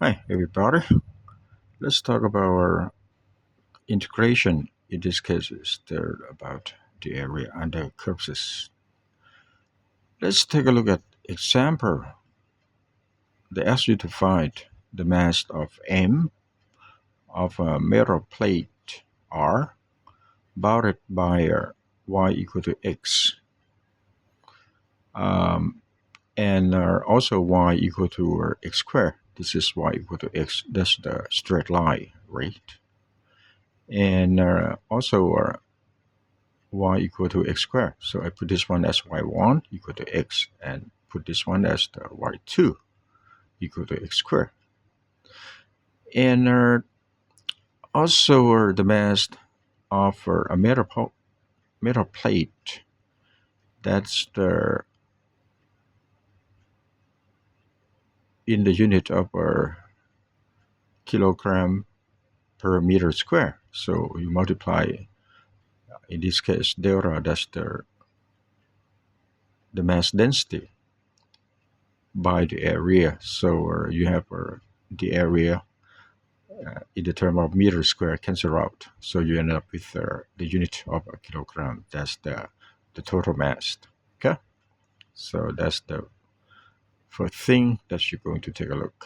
Hi, everybody. Let's talk about our integration. In this case, is there about the area under curves. Let's take a look at example. They ask you to find the mass of M of a metal plate R bounded by y equal to x, um, and also y equal to x squared. This is y equal to x. That's the straight line, right? And also y equal to x squared. So I put this one as y1 equal to x and put this one as the y2 equal to x squared. And also the mass of a metal plate, that's the in the unit of kilogram per meter square. So you multiply, in this case, delta, that's the mass density by the area. So you have the area in the term of meter square cancel out. So you end up with the unit of a kilogram. That's the total mass. Okay. So that's the first thing that you're going to take a look.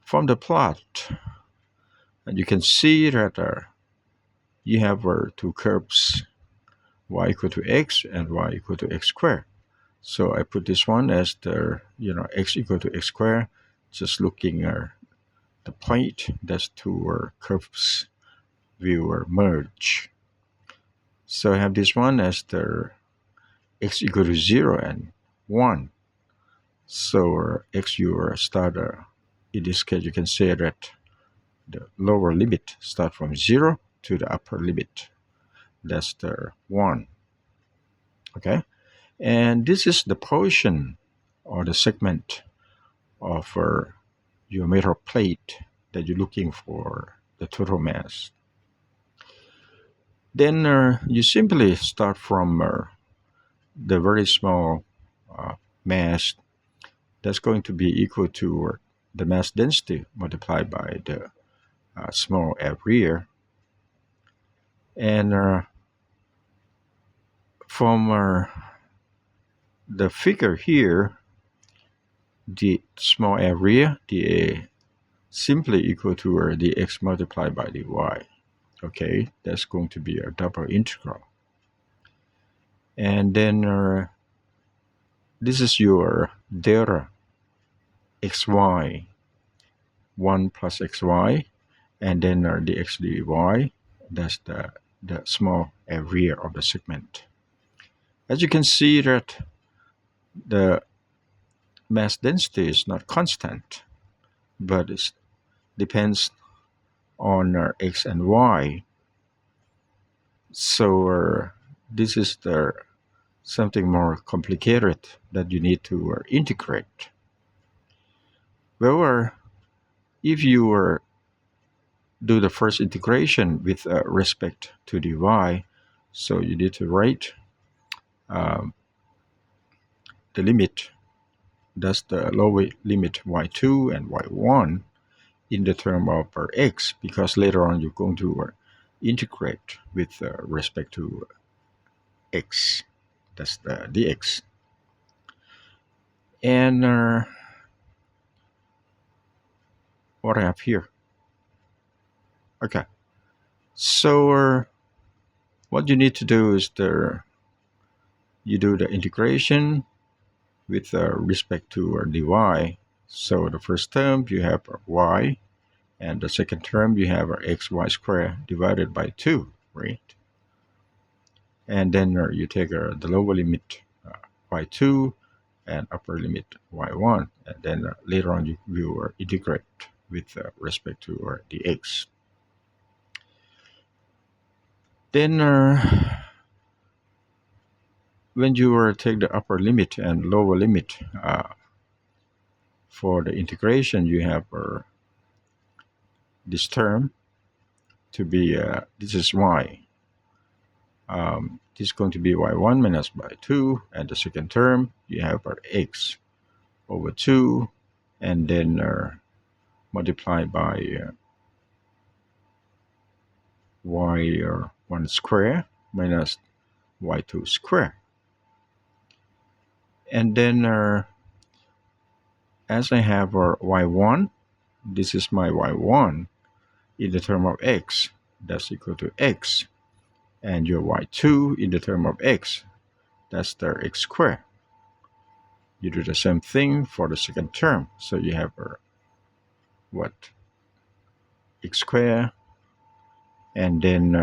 From the plot, and you can see that you have two curves, y equal to x and y equal to x squared. So I put this one as the, x equal to x squared, just looking at the point that's two curves will merge. So I have this one as the x equal to 0 and 1. So x you start, in this case, you can say that the lower limit start from 0 to the upper limit. That's the 1. Okay. And this is the portion or the segment of your metal plate that you're looking for the total mass. Then you simply start from the very small mass that's going to be equal to the mass density multiplied by the small area. And from the figure here, the small area, the simply equal to the x multiplied by the y. Okay, that's going to be a double integral. And then this is your delta xy, 1 plus xy, and then the x dy, that's the small area of the segment. As you can see that the mass density is not constant, but it depends on x and y. So this is something more complicated that you need to integrate. Well, if you do the first integration with respect to the y, so you need to write um, the limit, that's the lower limit y2 and y1 in the term of x, because later on you're going to integrate with respect to x. That's the dx. And what I have here. Okay. So what you need to do is you do the integration with respect to dy. So the first term you have y, and the second term you have xy squared divided by 2, right? And then you take the lower limit y2 and upper limit y1, and then later on you will integrate with respect to dx. Then when you take the upper limit and lower limit for the integration, you have this term to be, this is y. This is going to be y1 minus by 2, and the second term you have x over 2, and then multiply by y1 square minus y2 square. And then as I have y1, this is my y1 in the term of x, that's equal to x, and your y2 in the term of x, that's the x squared. You do the same thing for the second term, so you have what, x squared, and then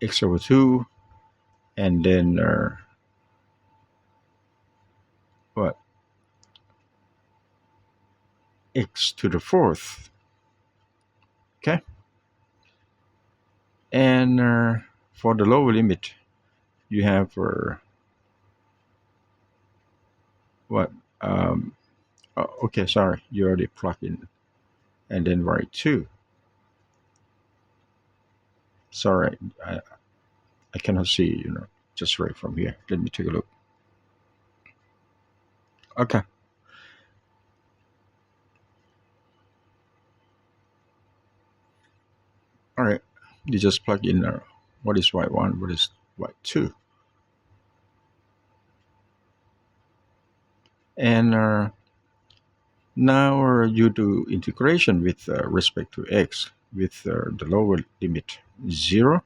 x over 2, and then what, x to the fourth. Okay, and for the lower limit you have what, okay, sorry, you already plug in, and then y2. Sorry, I cannot see, just right from here. Let me take a look. Okay, all right, you just plug in what is y1, what is y2, and now you do integration with respect to x, with the lower limit 0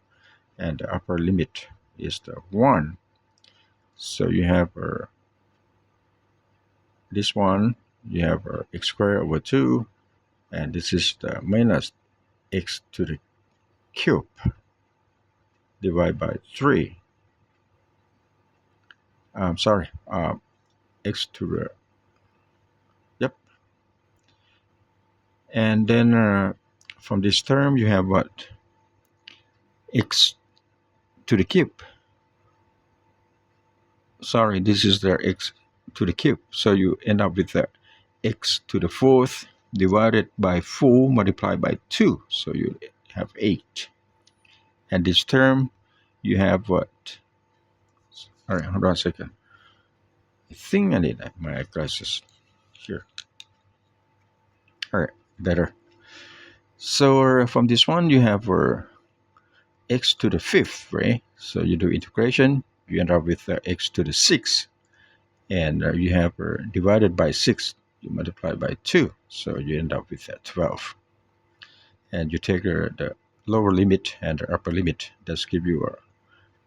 and the upper limit is the 1. So you have this one, you have x squared over 2, and this is the minus x to the cube divided by 3. I'm sorry, x to the, yep. And then from this term you have what, x to the cube. Sorry, this is the x to the cube. So you end up with the x to the fourth divided by 4 multiplied by 2. So you have 8. And this term you have what? All right, hold on a second. I think I need my glasses here. All right, better. So from this one you have x to the fifth, right? So you do integration, you end up with x to the sixth, and you have divided by 6, you multiply by 2, so you end up with 12. And you take the lower limit and the upper limit, that's give you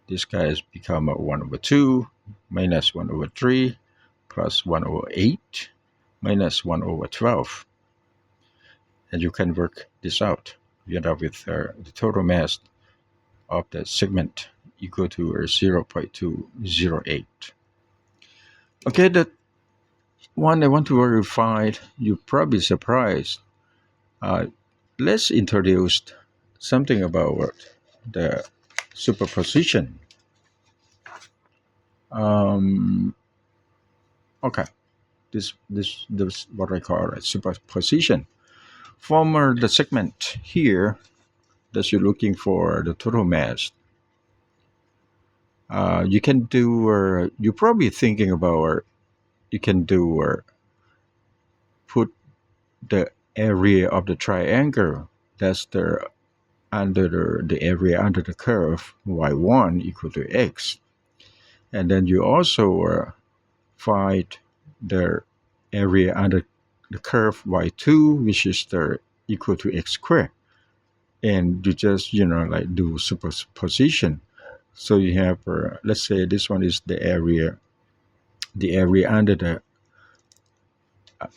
this guy has become 1 over 2 minus 1 over 3 plus 1 over 8 minus 1 over 12. And you can work this out. You end up with the total mass of the segment equal to 0.208. Okay, that one I want to verify, you're probably surprised. Let's introduce something about the superposition. Okay, this what I call a superposition. From the segment here that you're looking for the total mass, you can do, you're probably thinking about, you can do, put the area of the triangle, that's the under the area under the curve y1 equal to x, and then you also find the area under the curve y2, which is the equal to x squared, and you just like do superposition. So you have let's say this one is the area under the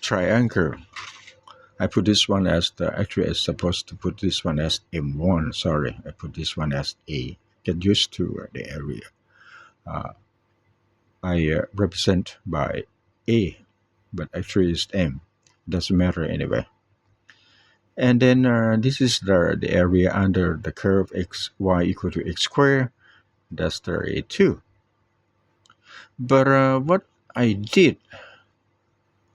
triangle. I put this one as actually I'm supposed to put this one as M1. Sorry, I put this one as A. Get used to the area. I represent by A, but actually it's M. Doesn't matter anyway. And then this is the area under the curve y equal to x squared. That's the A2. But what I did,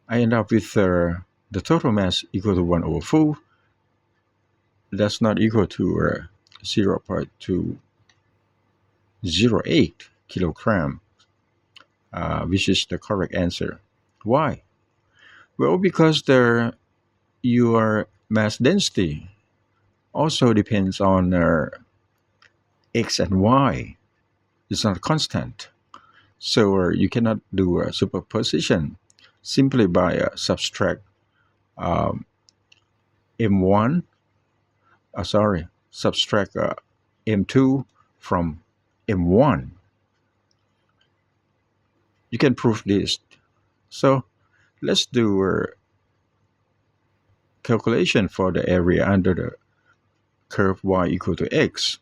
I end up with the total mass equal to 1 over 4. That's not equal to 0.208 kilogram, which is the correct answer. Why? Well, because your mass density also depends on x and y. It's not constant. So you cannot do a superposition simply by subtract um, m1, subtract m2 from m1. You can prove this. So let's do a calculation for the area under the curve y equal to x.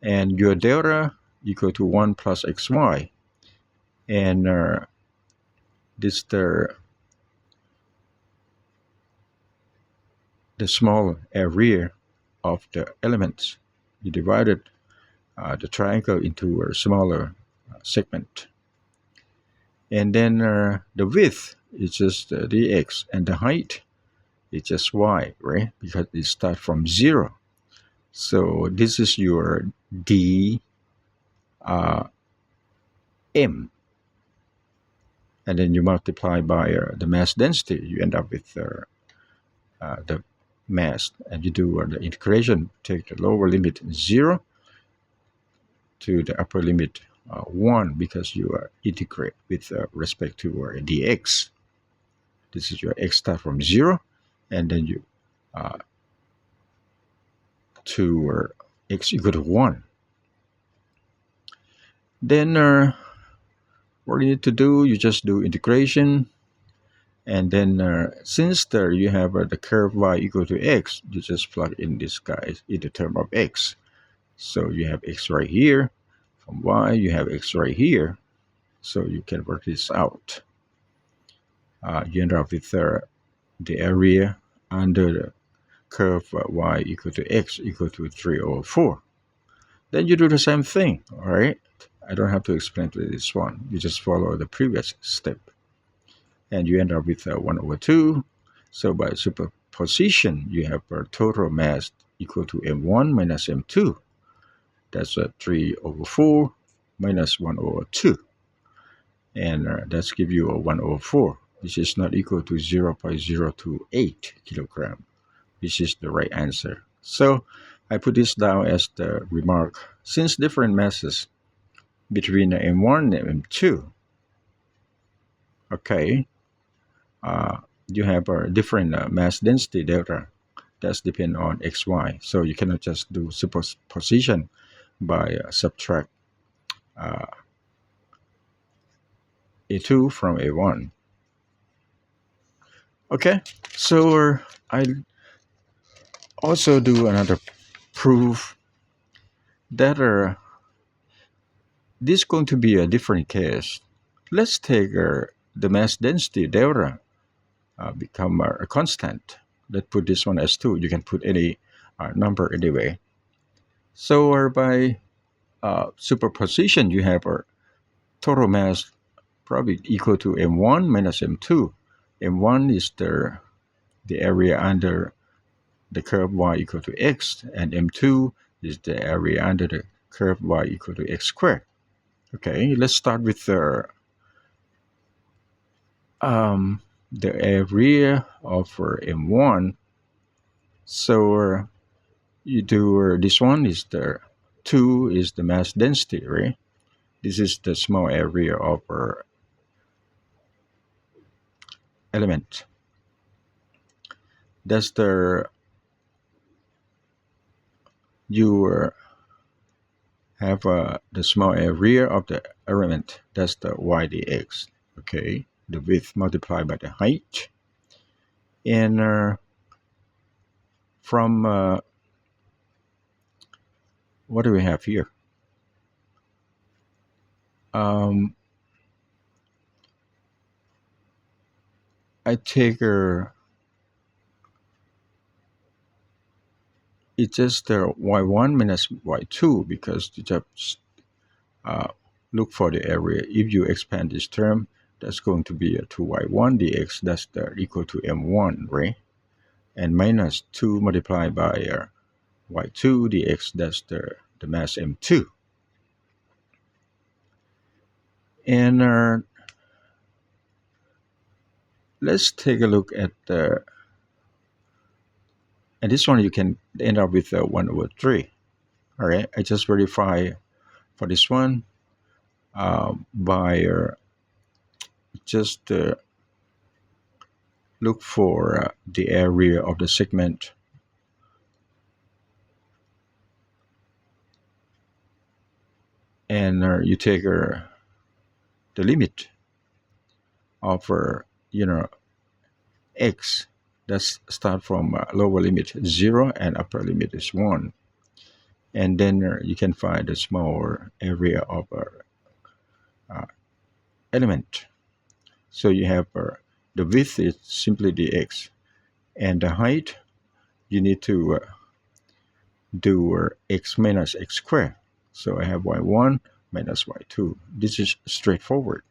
And your delta equal to 1 plus xy. And this the small area of the elements. You divided the triangle into a smaller segment. And then the width is just dx, and the height is just y, right? Because it starts from 0. So this is your d m. And then you multiply by the mass density. You end up with the mass, and you do the integration. Take the lower limit 0 to the upper limit 1, because you integrate with respect to dx. This is your x start from 0, and then you to x equal to 1. Then what you need to do, you just do integration, and then since there you have the curve y equal to x, you just plug in this guy in the term of x. So you have x right here. From y, you have x right here. So you can work this out. You end up with the area under the curve y equal to x equal to 3 over 4. Then you do the same thing, all right? I don't have to explain to this one. You just follow the previous step. And you end up with 1 over 2. So by superposition, you have a total mass equal to m1 minus m2. That's 3 over 4 minus 1 over 2. And that's give you a 1 over 4. This is not equal to 0.028 kilogram. This is the right answer. So I put this down as the remark. Since different masses between m1 and m2, okay, you have a different mass density delta. That's depend on xy. So you cannot just do superposition by subtract a2 from a1. Okay, so I also do another proof that this is going to be a different case. Let's take the mass density delta become a constant. Let's put this one as 2. You can put any number anyway. So by superposition, you have a total mass probably equal to m1 minus m2. m1 is the area under the curve y equal to x, and m2 is the area under the curve y equal to x squared. Okay, let's start with the area of m1. So you do this one is the 2 is the mass density, right? This is the small area of our element. That's the you have the small area of the element. That's the y dx. Okay, the width multiplied by the height, and from what do we have here? I take it's just y1 minus y2, because you just look for the area. If you expand this term, that's going to be 2y1 dx. That's equal to m1, right? And minus 2 multiplied by y2 dx. That's the mass m2. And let's take a look at the, and this one you can end up with 1 over 3. All right, I just verify for this one by just look for the area of the segment, and you take the limit of x. That's start from lower limit 0 and upper limit is 1, and then you can find the smaller area of element. So you have the width is simply the x, and the height you need to do x minus x squared. So I have y1 minus y2. This is straightforward.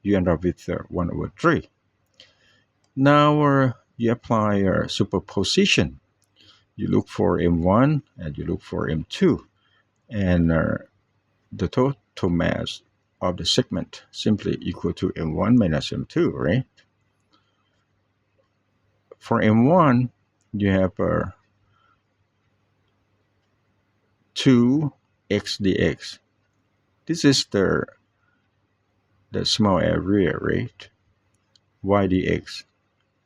You end up with 1 over 3. Now you apply superposition. You look for m1 and you look for m2, and the total mass of the segment simply equal to m1 minus m2, right? For m1, you have 2x dx. This is the small area, right? Y dx.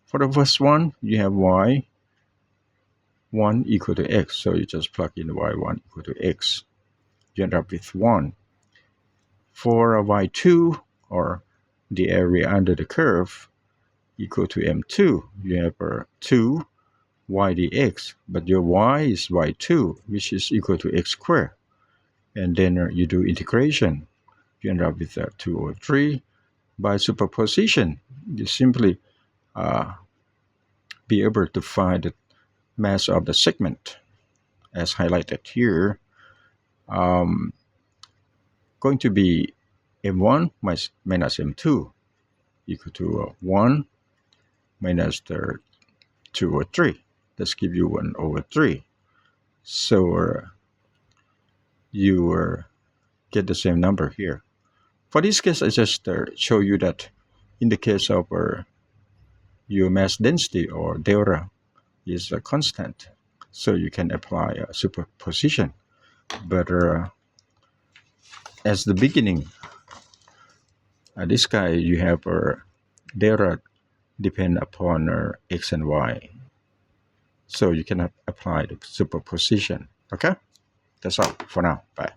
For the first one, you have y1 equal to x, so you just plug in y1 equal to x. You end up with 1. For y2, or the area under the curve, equal to m2, you have 2 y dx, but your y is y2, which is equal to x squared. And then you do integration. You end up with 2 over 3. By superposition, you simply be able to find the mass of the segment, as highlighted here. Going to be m1 minus m2 equal to 1 minus the 2 over 3. Let's give you 1 over 3. So you get the same number here. For this case, I just show you that in the case of your mass density, or delta, is a constant, so you can apply superposition. But as the beginning, this guy you have delta depend upon x and y, so you cannot apply the superposition. Okay, that's all for now. Bye.